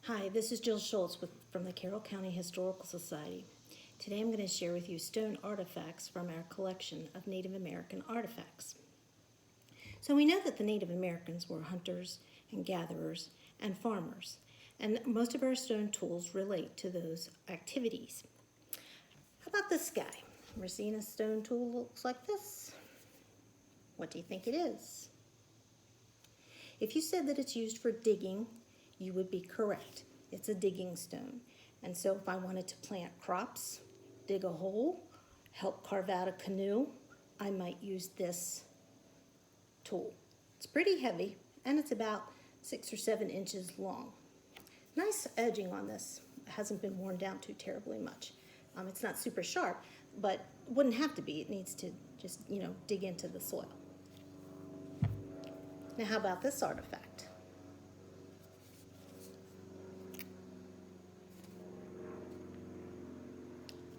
Hi, this is Jill Schultz from the Carroll County Historical Society. Today I'm going to share with you stone artifacts from our collection of Native American artifacts. So we know that the Native Americans were hunters and gatherers and farmers, and most of our stone tools relate to those activities. How about this guy? Ever seen a stone tool that looks like this? What do you think it is? If you said that it's used for digging, you would be correct. It's a digging stone. And so if I wanted to plant crops, dig a hole, help carve out a canoe, I might use this tool. It's pretty heavy and it's about 6 or 7 inches long. Nice edging on this. It hasn't been worn down too terribly much. It's not super sharp, but it wouldn't have to be. It needs to just, dig into the soil. Now how about this artifact?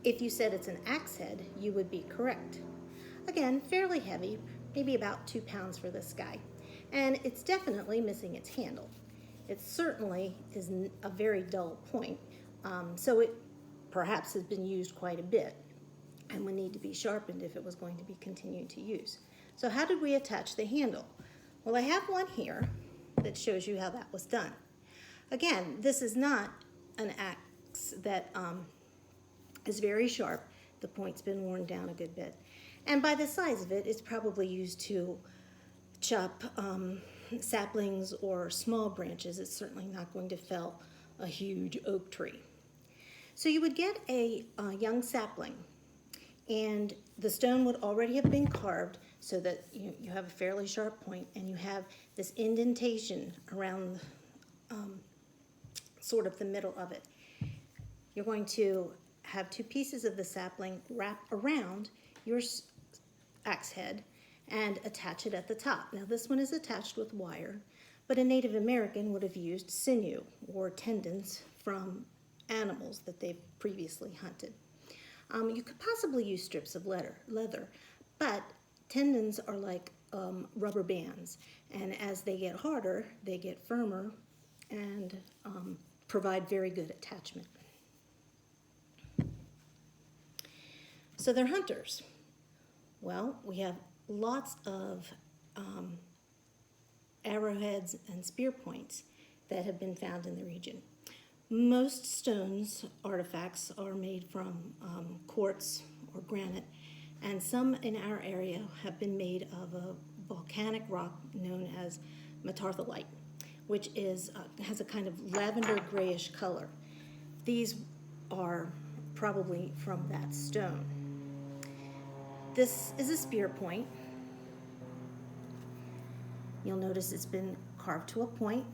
If you said it's an axe head, you would be correct. Again, fairly heavy, maybe about 2 pounds for this guy. And it's definitely missing its handle. It certainly is a very dull point, so it perhaps has been used quite a bit and would need to be sharpened if it was going to be continued to use. So how did we attach the handle? Well, I have one here that shows you how that was done. Again, this is not an axe that is very sharp. The point's been worn down a good bit. And by the size of it, it's probably used to chop saplings or small branches. It's certainly not going to fell a huge oak tree. So you would get a young sapling, and the stone would already have been carved so that you have a fairly sharp point, and you have this indentation around sort of the middle of it. You're going to have 2 pieces of the sapling wrap around your axe head and attach it at the top. Now this one is attached with wire, but a Native American would have used sinew or tendons from animals that they've previously hunted. You could possibly use strips of leather, but tendons are like rubber bands, and as they get harder, they get firmer and provide very good attachment. So they're hunters. Well, we have lots of arrowheads and spear points that have been found in the region. Most stones artifacts are made from quartz or granite, and some in our area have been made of a volcanic rock known as metartholite, which has a kind of lavender grayish color. These are probably from that stone. This is a spear point. You'll notice it's been carved to a point.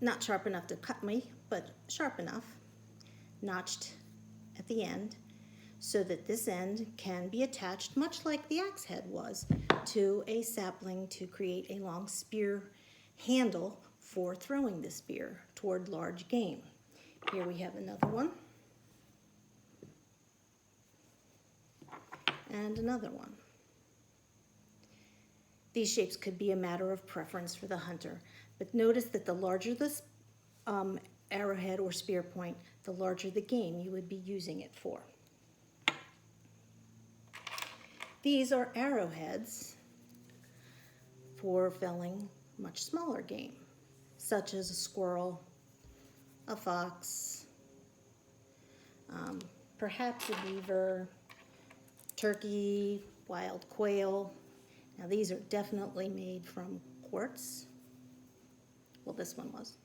Not sharp enough to cut me, but sharp enough. Notched at the end so that this end can be attached, much like the axe head was, to a sapling to create a long spear handle for throwing the spear toward large game. Here we have another one. And another one. These shapes could be a matter of preference for the hunter, but notice that the larger the arrowhead or spear point, the larger the game you would be using it for. These are arrowheads for felling much smaller game, such as a squirrel, a fox, perhaps a beaver, turkey, wild quail. Now these are definitely made from quartz. Well, this one was.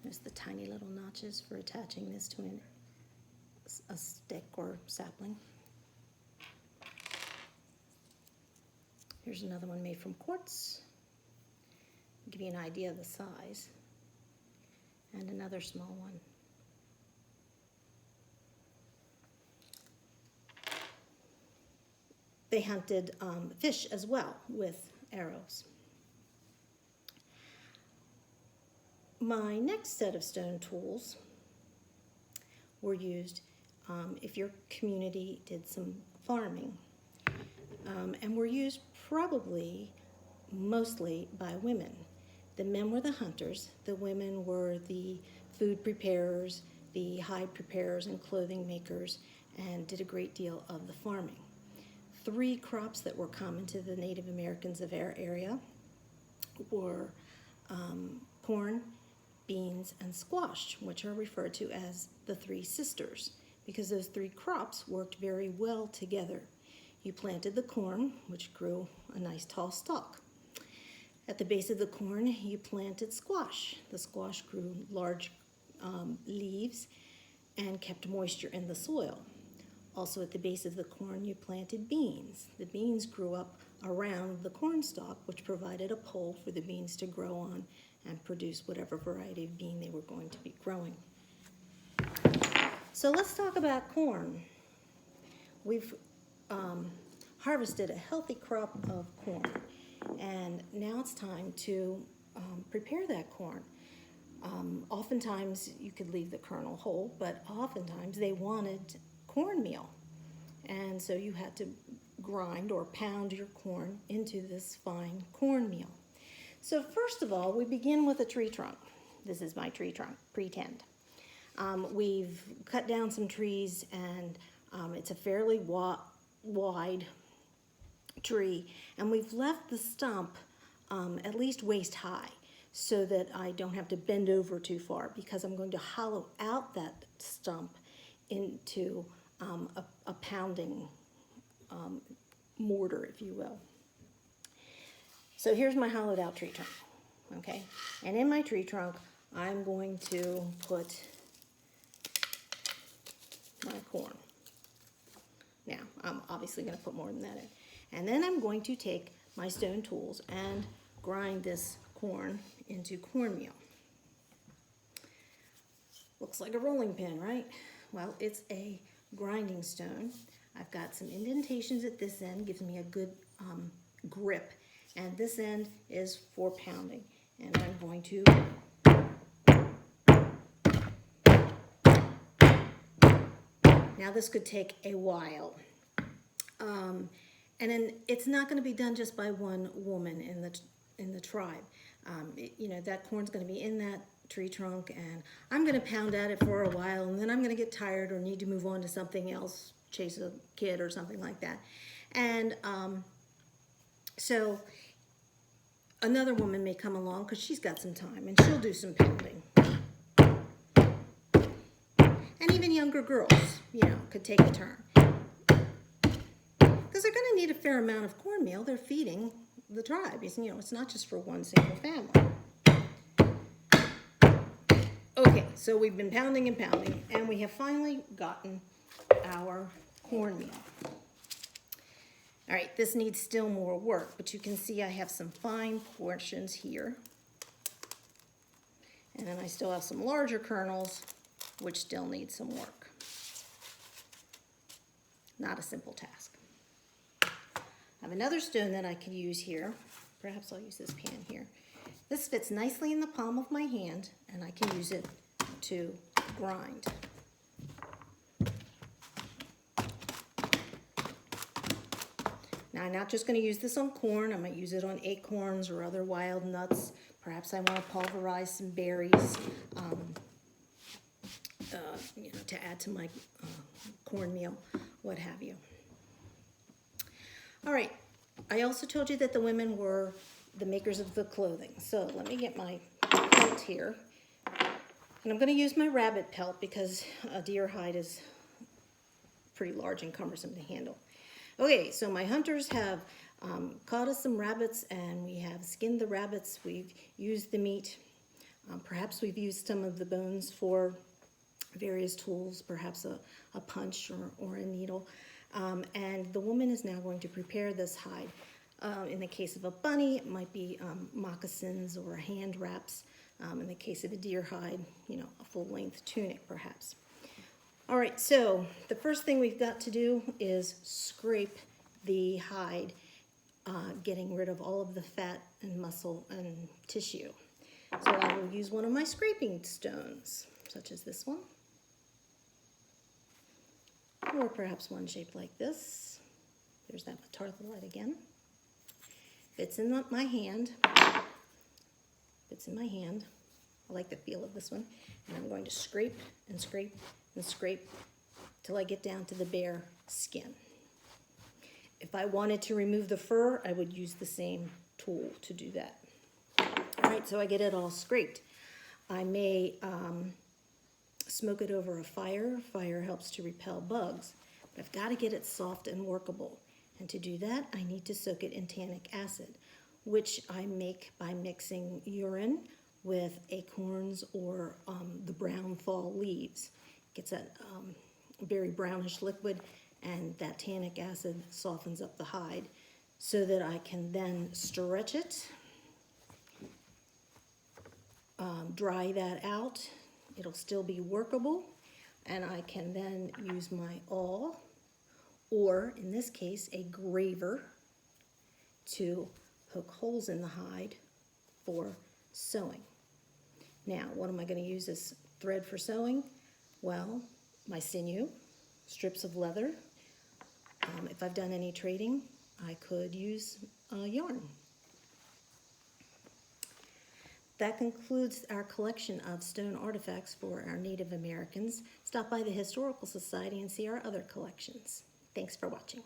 There's the tiny little notches for attaching this to a stick or sapling. Here's another one made from quartz. Give you an idea of the size. And another small one. They hunted fish as well with arrows. My next set of stone tools were used if your community did some farming, and were used probably mostly by women The men were the hunters, the women were the food preparers, the hide preparers and clothing makers, and did a great deal of the farming. 3 crops that were common to the Native Americans of our area were corn, beans, and squash, which are referred to as the 3 sisters, because those 3 crops worked very well together. You planted the corn, which grew a nice tall stalk. At the base of the corn, you planted squash. The squash grew large leaves and kept moisture in the soil. Also at the base of the corn, you planted beans. The beans grew up around the corn stalk, which provided a pole for the beans to grow on and produce whatever variety of bean they were going to be growing. So let's talk about corn. We've harvested a healthy crop of corn, and now it's time to prepare that corn. Oftentimes you could leave the kernel whole, but oftentimes they wanted cornmeal, and so you had to grind or pound your corn into this fine cornmeal. So first of all, we begin with a tree trunk. This is my tree trunk, pretend. We've cut down some trees, and it's a fairly wide tree, and we've left the stump at least waist high so that I don't have to bend over too far, because I'm going to hollow out that stump into a pounding mortar, if you will. So here's my hollowed out tree trunk, okay? And in my tree trunk, I'm going to put my corn. Now, I'm obviously going to put more than that in. And then I'm going to take my stone tools and grind this corn into cornmeal. Looks like a rolling pin, right? Well, it's a grinding stone. I've got some indentations at this end, gives me a good grip, and this end is for pounding. And I'm going to now this could take a while. And then it's not going to be done just by one woman in the tribe. You know, that corn's going to be in that tree trunk, and I'm going to pound at it for a while, and then I'm going to get tired or need to move on to something else, chase a kid or something like that. And so another woman may come along because she's got some time, and she'll do some pounding. And even younger girls, you know, could take a turn. Because they're going to need a fair amount of cornmeal. They're feeding the tribe. You know, it's not just for one single family. Okay, so we've been pounding and pounding, and we have finally gotten our cornmeal. All right, this needs still more work, but you can see I have some fine portions here. And then I still have some larger kernels, which still need some work. Not a simple task. I have another stone that I could use here. Perhaps I'll use this pan here. This fits nicely in the palm of my hand, and I can use it to grind. Now, I'm not just going to use this on corn. I might use it on acorns or other wild nuts. Perhaps I want to pulverize some berries, you know, to add to my cornmeal, what have you. All right, I also told you that the women were the makers of the clothing. So let me get my pelt here. And I'm going to use my rabbit pelt because a deer hide is pretty large and cumbersome to handle. Okay, so my hunters have caught us some rabbits, and we have skinned the rabbits. We've used the meat. Perhaps we've used some of the bones for various tools, perhaps a punch or a needle. And the woman is now going to prepare this hide. In the case of a bunny, it might be moccasins or hand wraps. In the case of a deer hide, you know, a full-length tunic, perhaps. All right, so the first thing we've got to do is scrape the hide, getting rid of all of the fat and muscle and tissue. So I will use one of my scraping stones, such as this one, or perhaps one shaped like this. There's that tarlite again. Fits in my hand, fits in my hand. I like the feel of this one. And I'm going to scrape and scrape and scrape till I get down to the bare skin. If I wanted to remove the fur, I would use the same tool to do that. All right, so I get it all scraped. I may smoke it over a fire. Fire helps to repel bugs. But I've got to get it soft and workable. And to do that, I need to soak it in tannic acid, which I make by mixing urine with acorns or the brown fall leaves. It gets that very brownish liquid, and that tannic acid softens up the hide so that I can then stretch it, dry that out. It'll still be workable, and I can then use my awl, or in this case, a graver, to poke holes in the hide for sewing. Now, what am I going to use this thread for sewing? Well, my sinew, strips of leather. If I've done any trading, I could use yarn. That concludes our collection of stone artifacts for our Native Americans. Stop by the Historical Society and see our other collections. Thanks for watching.